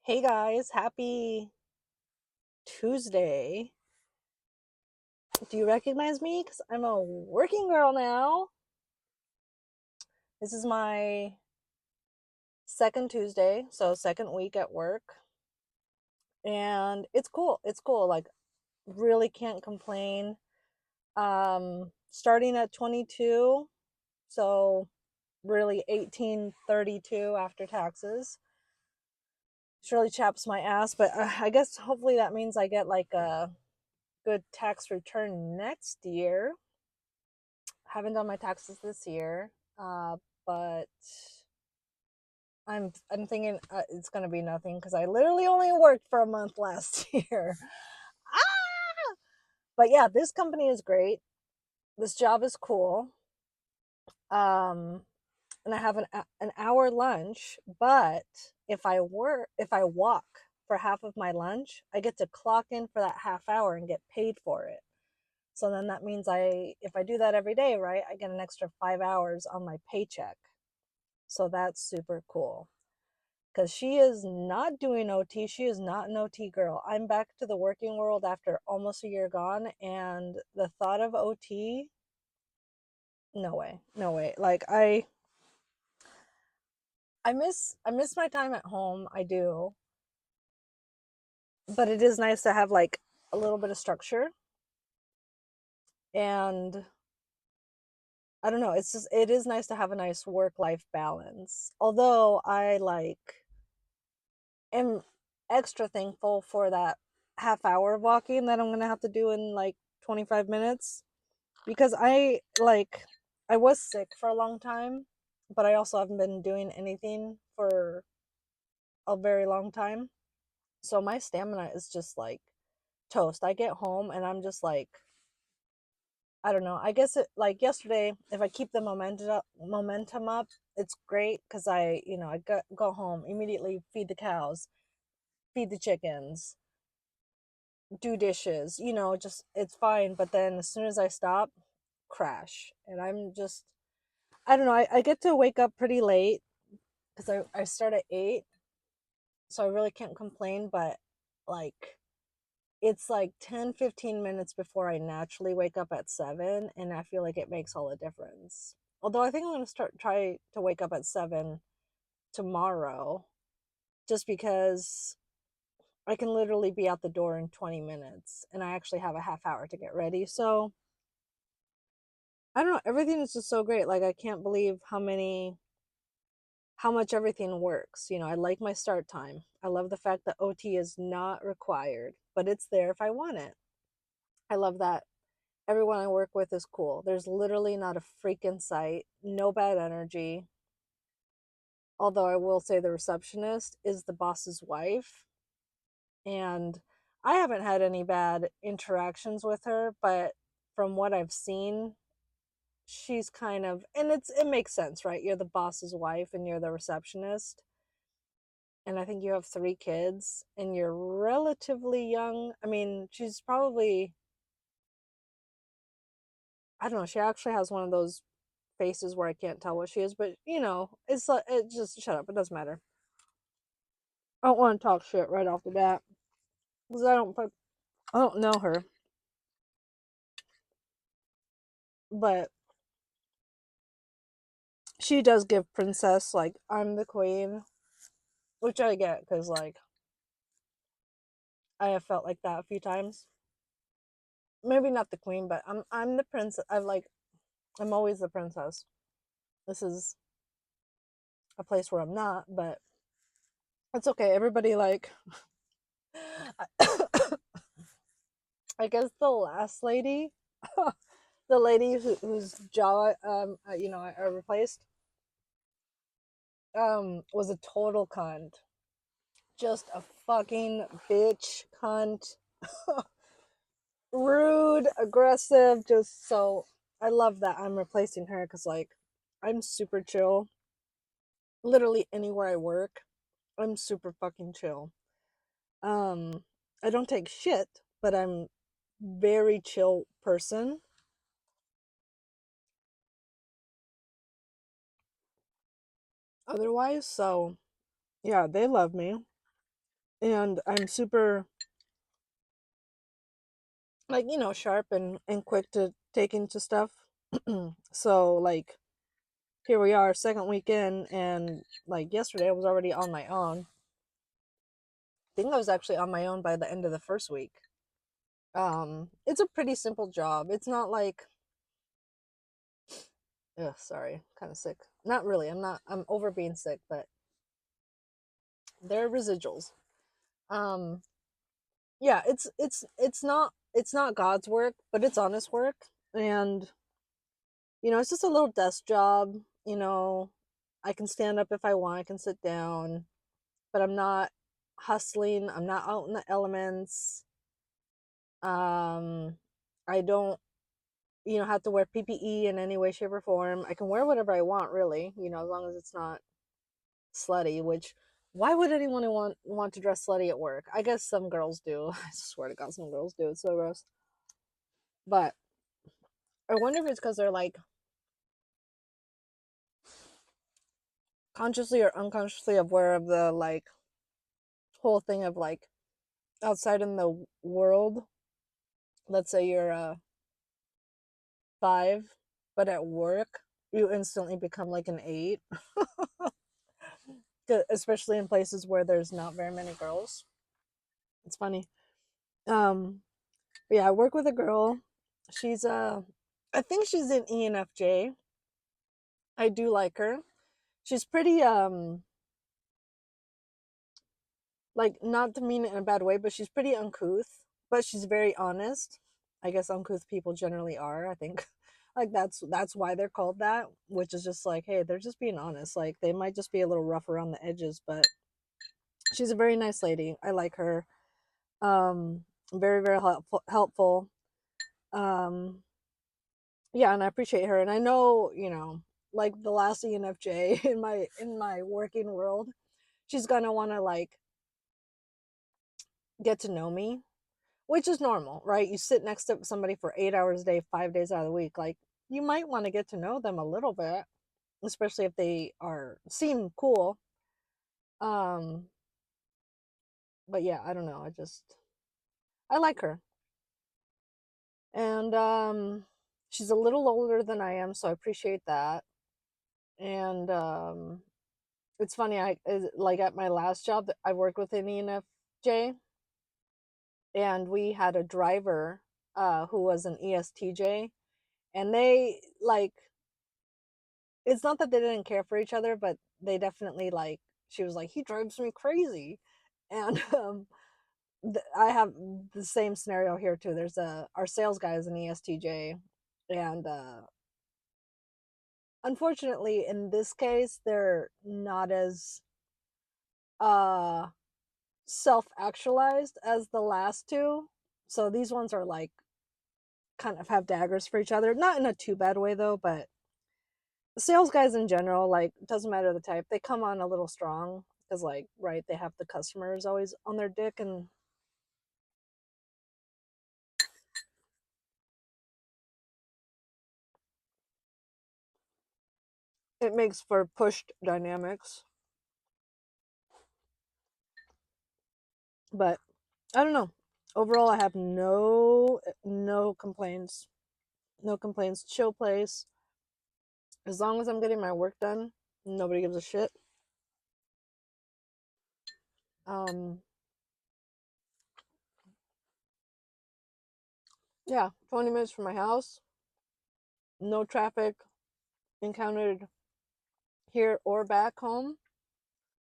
Hey guys, happy Tuesday. Do you recognize me? Because I'm a working girl now. This is my second Tuesday, so second week at work. And it's cool. It's cool. Like, really can't complain. Starting at 22, so really 1832 after taxes. Surely chaps my ass, but I guess hopefully that means I get like a good tax return next year. Haven't done my taxes this year, but I'm thinking it's gonna be nothing because I literally only worked for a month last year. Ah! But yeah, this company is great. This job is cool. Um, and I have an hour lunch, but if I walk for half of my lunch, I get to clock in for that half hour and get paid for it. So then that means if I do that every day, right, I get an extra 5 hours on my paycheck. So that's super cool. Because she is not doing OT. She is not an OT girl. I'm back to the working world after almost a year gone, and the thought of OT, no way, no way. Like I miss my time at home. I do, but it is nice to have like a little bit of structure, and I don't know. It is nice to have a nice work life balance. Although I am extra thankful for that half hour of walking that I'm gonna have to do in like 25 minutes because I was sick for a long time, but I also haven't been doing anything for a very long time. So my stamina is just like toast. I get home and I'm just like, I don't know. I guess it like yesterday, if I keep the momentum up, it's great because I go home immediately, feed the cows, feed the chickens, do dishes, just it's fine. But then as soon as I stop, crash. And I don't know, I get to wake up pretty late because I start at 8, so I really can't complain. But like, it's like 10-15 minutes before I naturally wake up at 7, and I feel like it makes all the difference. Although I think I'm going to try to wake up at 7 tomorrow just because I can literally be out the door in 20 minutes and I actually have a half hour to get ready. So I don't know, everything is just so great. Like I can't believe how much everything works. I like my start time. I love the fact that OT is not required, but it's there if I want it. I love that everyone I work with is cool. There's literally not a freaking sight, no bad energy. Although I will say the receptionist is the boss's wife, and I haven't had any bad interactions with her, but from what I've seen, she's kind of, and it makes sense, right? You're the boss's wife and you're the receptionist, and I think you have 3 kids and you're relatively young. I mean, she's probably, I don't know, she actually has one of those faces where I can't tell what she is, but it's like, it just, shut up, it doesn't matter. I don't want to talk shit right off the bat because I don't know her, but she does give princess, like, I'm the queen, which I get because like I have felt like that a few times. Maybe not the queen, but I'm the princess. I'm always the princess. This is a place where I'm not, but it's okay. Everybody like I guess the last lady, the lady whose jaw I replaced was a total cunt. Just a fucking bitch cunt. Rude, aggressive, just so I love that I'm replacing her cuz like I'm super chill. Literally anywhere I work, I'm super fucking chill. Um, I don't take shit, but I'm very chill person otherwise. So yeah, they love me. and I'm super, like, sharp and quick to take into stuff. So like, here we are, second weekend, and like yesterday I was already on my own. I think I was actually on my own by the end of the first week. It's a pretty simple job. It's not like, ugh, sorry, kind of sick. Not really. I'm not. I'm over being sick, but there are residuals. Um, yeah, it's not God's work, but it's honest work, and it's just a little desk job. You know, I can stand up if I want. I can sit down, but I'm not hustling. I'm not out in the elements. Um, I don't, have to wear PPE in any way, shape, or form. I can wear whatever I want, really. As long as it's not slutty. Which, why would anyone want to dress slutty at work? I guess some girls do. I swear to God, some girls do. It's so gross. But I wonder if it's because they're like consciously or unconsciously aware of the like whole thing of like outside in the world. Let's say you're a 5, but at work you instantly become like an 8, especially in places where there's not very many girls. It's funny. Um, but yeah, I work with a girl. She's I think she's an ENFJ. I do like her. She's pretty like, not to mean it in a bad way, but she's pretty uncouth, but she's very honest. I guess uncouth people generally are, I think. Like, that's why they're called that, which is just like, hey, they're just being honest. Like, they might just be a little rough around the edges, but she's a very nice lady. I like her. Um, very, very helpful. Um, yeah, and I appreciate her. And I know, like the last ENFJ in my working world, she's gonna want to like get to know me, which is normal, right? You sit next to somebody for 8 hours a day, 5 days out of the week. Like, you might want to get to know them a little bit, especially if they seem cool. Um, but yeah, I don't know. I like her, and she's a little older than I am, so I appreciate that. And it's funny. Like at my last job, I worked with an ENFJ, and we had a driver who was an ESTJ, and they like, it's not that they didn't care for each other, but they definitely like, she was like, he drives me crazy. And I have the same scenario here too. There's our sales guy is an ESTJ, and unfortunately in this case they're not as uh self-actualized as the last two. So these ones are like, kind of have daggers for each other, not in a too bad way though, but sales guys in general, like, doesn't matter the type, they come on a little strong because, like, right, they have the customers always on their dick, and it makes for pushed dynamics. But I don't know. Overall, I have no complaints. No complaints. Chill place. As long as I'm getting my work done, nobody gives a shit. Um, yeah, 20 minutes from my house. No traffic encountered here or back home.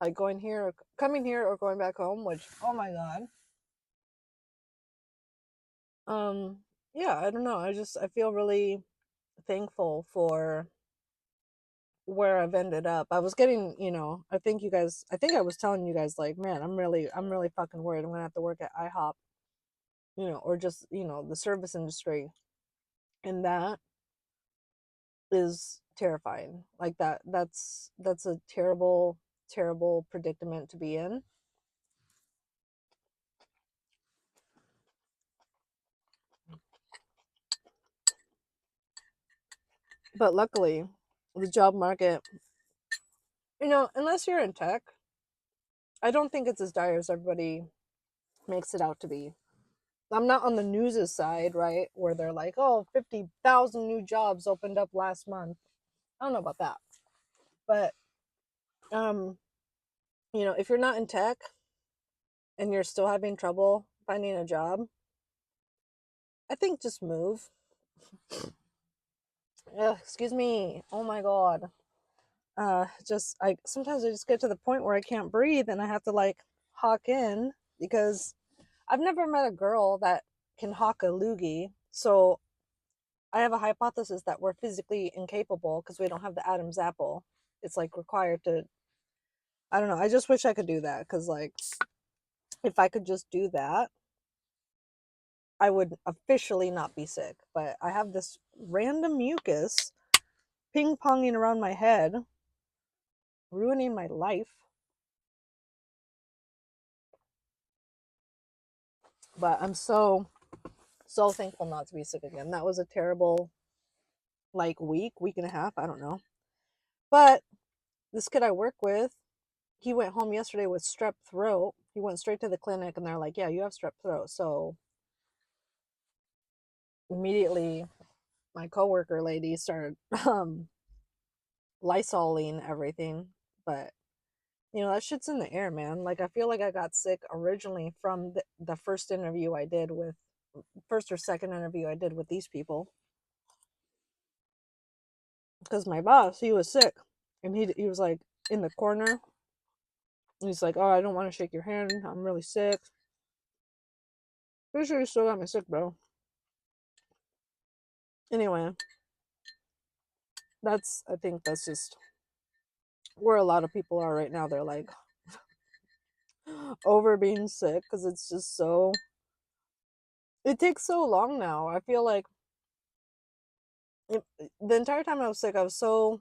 Like going here, or coming here, or going back home. Which, oh my god. Um, yeah, I don't know. I feel really thankful for where I've ended up. I was getting, I think I was telling you guys, like, man, I'm really fucking worried I'm gonna have to work at IHOP, or just, the service industry. And that is terrifying. Like, that's a terrible, terrible predicament to be in. But luckily, the job market, unless you're in tech, I don't think it's as dire as everybody makes it out to be. I'm not on the news's side, right? Where they're like, oh, 50,000 new jobs opened up last month. I don't know about that. But, um, if you're not in tech and you're still having trouble finding a job, I think just move. Ugh, excuse me. Oh my God. Just I sometimes I just get to the point where I can't breathe and I have to like hawk in because I've never met a girl that can hawk a loogie. So I have a hypothesis that we're physically incapable because we don't have the Adam's apple. It's like required to. I don't know. I just wish I could do that because like if I could just do that, I would officially not be sick. But I have this random mucus ping ponging around my head, ruining my life. But I'm so thankful not to be sick again. That was a terrible like week and a half. I don't know. But this kid I work with, he went home yesterday with strep throat. He went straight to the clinic and they're like, yeah, you have strep throat. So immediately my coworker lady started lysoling everything. But that shit's in the air, man. Like I feel like I got sick originally from the first or second interview I did with these people because my boss, he was sick and he was like in the corner. He's like, oh, I don't want to shake your hand, I'm really sick. Pretty sure you still got me sick, bro. Anyway, I think that's just where a lot of people are right now. They're like over being sick because it's just it takes so long now. I feel like the entire time I was sick, I was so,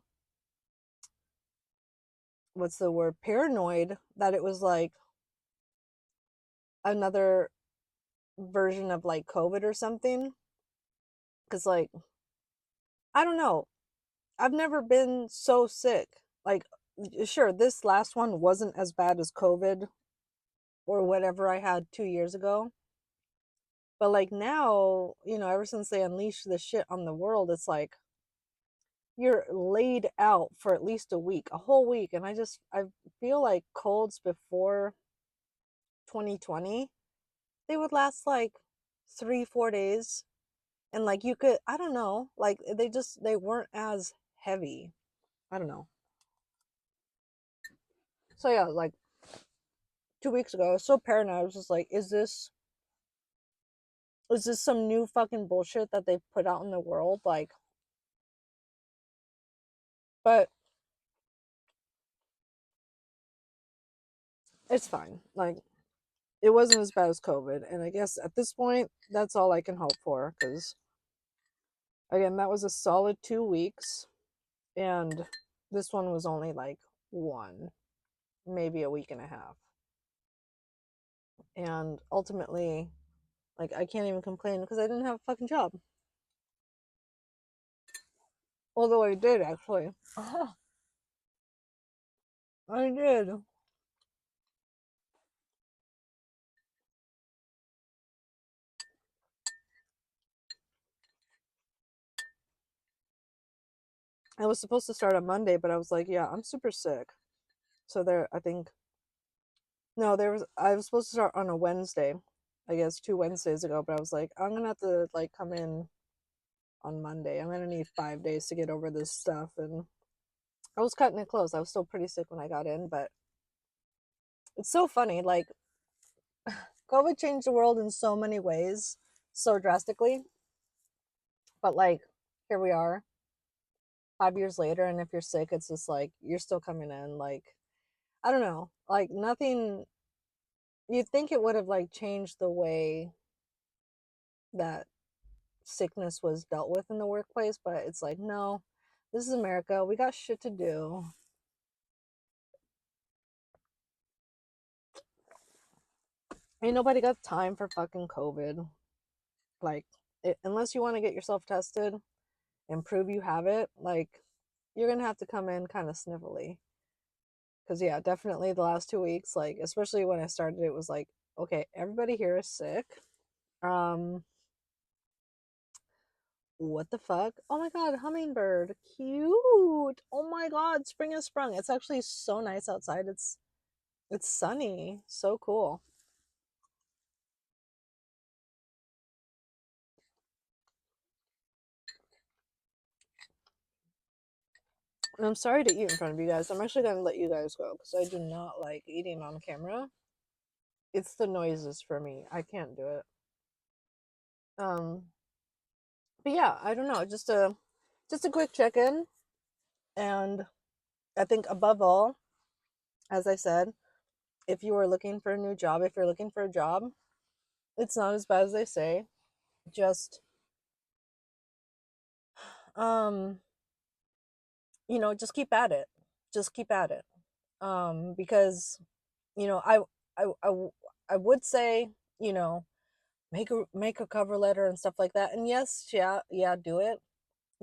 what's the word, paranoid that it was like another version of like COVID or something. Because, like, I don't know. I've never been so sick. Like, sure, this last one wasn't as bad as COVID or whatever I had 2 years ago. But, like, now, ever since they unleashed the shit on the world, it's like you're laid out for at least a week, a whole week. And I feel like colds before 2020, they would last like 3, 4 days. And like you could, I don't know, like they weren't as heavy. I don't know. So yeah, like 2 weeks ago, I was so paranoid. I was just like, is this some new fucking bullshit that they've put out in the world? Like, but it's fine. Like, it wasn't as bad as COVID. And I guess at this point, that's all I can hope for. Because, again, that was a solid 2 weeks. And this one was only like one, maybe a week and a half. And ultimately, like, I can't even complain because I didn't have a fucking job. Although I did, actually. I did. I was supposed to start on Monday, but I was like, yeah, I'm super sick. So I think, no, I was supposed to start on a Wednesday, I guess 2 Wednesdays ago, but I was like, I'm gonna have to like come in on Monday. I'm gonna need 5 days to get over this stuff. And I was cutting it close. I was still pretty sick when I got in, but it's so funny. Like, COVID changed the world in so many ways, so drastically. But like, here we are, 5 years later, and if you're sick, it's just like you're still coming in. Like, I don't know, like nothing. You'd think it would have like changed the way that sickness was dealt with in the workplace, but it's like, no, this is America. We got shit to do. Ain't nobody got time for fucking COVID. Like, unless you want to get yourself tested and prove you have it, like, you're gonna have to come in kind of sniffly. Because yeah, definitely the last 2 weeks, like especially when I started, it was like, okay, everybody here is sick. Um, what the fuck? Oh my god, hummingbird, cute. Oh my god, spring has sprung. It's actually so nice outside. It's sunny, so cool. And I'm sorry to eat in front of you guys. I'm actually gonna let you guys go because I do not like eating on camera. It's the noises for me. I can't do it. Um, but yeah, I don't know. Just a quick check in, and I think above all, as I said, if you are looking for a new job, if you're looking for a job, it's not as bad as they say. Just um, just keep at it. Just keep at it. Because you know, I I I would say, you know, make a cover letter and stuff like that. And yes, yeah, do it.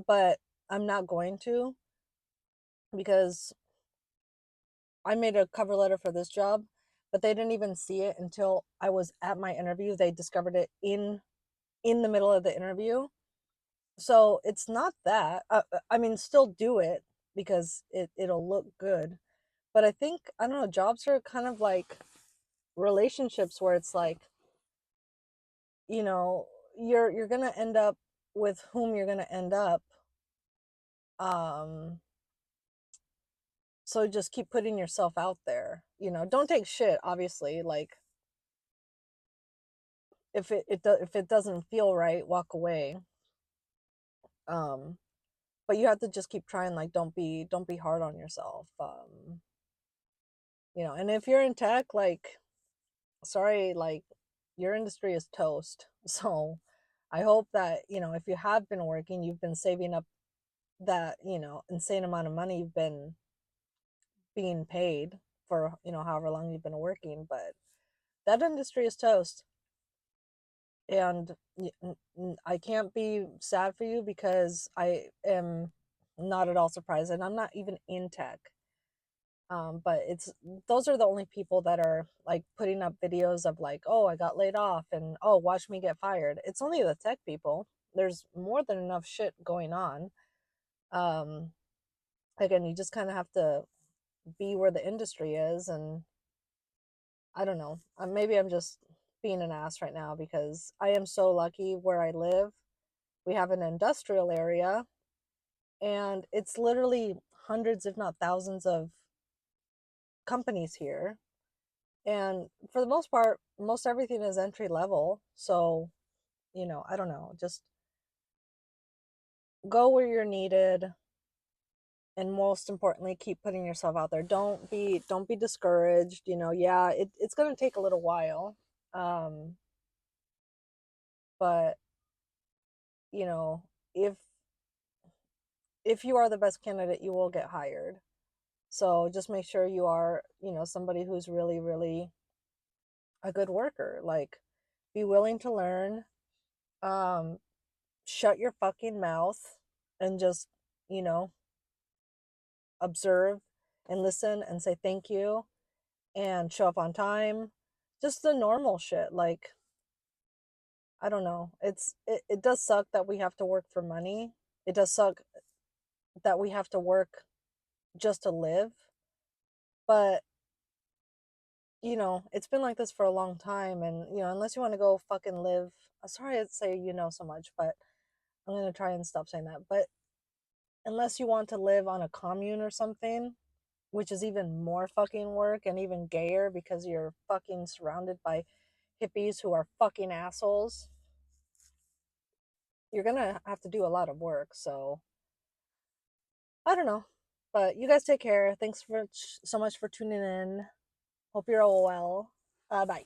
But I'm not going to because I made a cover letter for this job, but they didn't even see it until I was at my interview. They discovered it in the middle of the interview. So it's not that. I mean, still do it because it'll look good. But I think I don't know. Jobs are kind of like relationships where it's like, you know, you're gonna end up with whom you're gonna end up. Um, so just keep putting yourself out there. Don't take shit. Obviously, like if it doesn't feel right, walk away. Um, but you have to just keep trying. Like, don't be hard on yourself. And if you're in tech, like, sorry, like, your industry is toast. So I hope that, if you have been working, you've been saving up that, insane amount of money you've been being paid for, however long you've been working. But that industry is toast. And I can't be sad for you because I am not at all surprised, and I'm not even in tech. But it's those are the only people that are like putting up videos of like, oh, I got laid off, and oh, watch me get fired. It's only the tech people. There's more than enough shit going on. Um, Again, you just kind of have to be where the industry is, and I don't know. Maybe I'm just being an ass right now because I am so lucky where I live. We have an industrial area, and it's literally hundreds, if not thousands, of companies here. And for the most part, most everything is entry level. So, I don't know, just go where you're needed, and most importantly, keep putting yourself out there. Don't be discouraged. Yeah, it's gonna take a little while. Um, but you know, if if you are the best candidate, you will get hired. So just make sure you are, somebody who's really, really a good worker. Like, be willing to learn. Um, Shut your fucking mouth and just, you know, observe and listen and say thank you and show up on time. Just the normal shit. Like, I don't know. It does suck that we have to work for money. It does suck that we have to work just to live. But it's been like this for a long time. And, unless you want to go fucking live, sorry to say so much, but I'm going to try and stop saying that. But unless you want to live on a commune or something, which is even more fucking work and even gayer because you're fucking surrounded by hippies who are fucking assholes, you're going to have to do a lot of work. So, I don't know. But you guys take care. Thanks so much for tuning in. Hope you're all well. Bye.